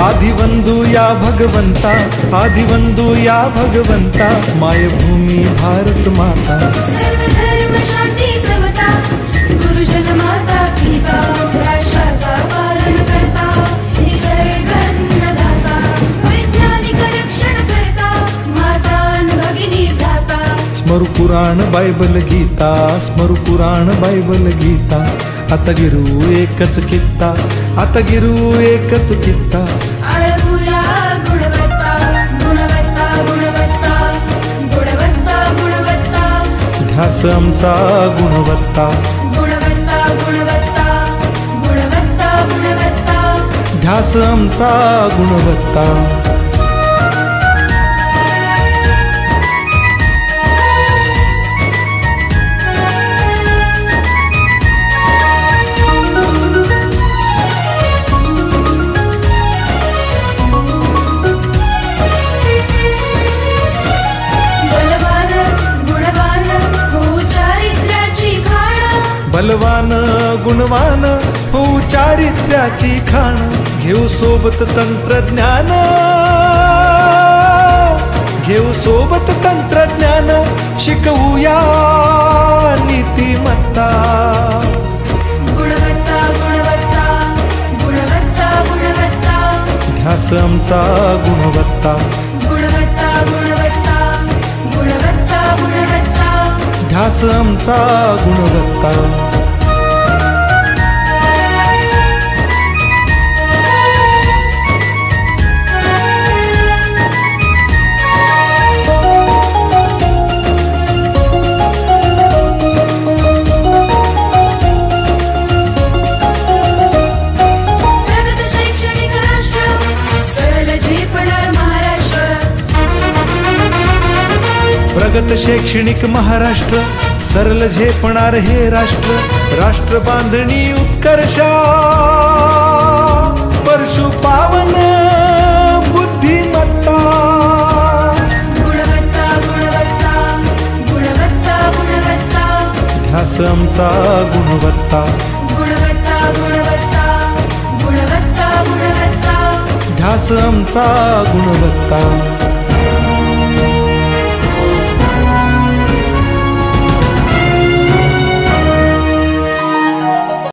आदिवंदू या भगवंता, आदिवंदू या भगवंता, मायभूमी भारत माता। सर्व धर्म शांती समता, गुरुजन माता पिता, राष्ट्राचा पालन करता, निसर्ग अन्नदाता, वैज्ञानिक रक्षण करता, माता अन भगिनी भ्राता। स्मरू पुराण बायबल गीता, स्मरू पुराण बायबल गीता, आता गिरू एकच कित्ता, आता गिरू एकच कित्ता। आळवूया गुणवत्ता, गुणवत्ता, गुणवत्ता, गुणवत्ता, गुणवत्ता, ध्यास आमचा गुणवत्ता, गुणवत्ता, गुणवत्ता, गुणवत्ता, गुणवत्ता, ध्यास आमचा गुणवत्ता। बलवान गुणवान होऊ चारित्र्याची खाण, घेऊ सोबत तंत्रज्ञान, घेऊ सोबत तंत्रज्ञान, शिकवूया नीतिमत्ता। गुणवत्ता, गुणवत्ता, गुणवत्ता, गुणवत्ता, ध्यास आमचा गुणवत्ता, गुणवत्ता, गुणवत्ता, गुणवत्ता, गुणवत्ता, ध्यास आमचा गुणवत्ता। प्रगत शैक्षणिक महाराष्ट्र, सरल झेपणार हे राष्ट्र, राष्ट्र बांधणी उत्कर्षा, परशु पावन बुद्धिमत्ता। गुणवत्ता, गुणवत्ता, गुणवत्ता, गुणवत्ता, ध्यास आमचा गुणवत्ता, गुणवत्ता, गुणवत्ता, गुणवत्ता, गुणवत्ता, ध्यास आमचा गुणवत्ता।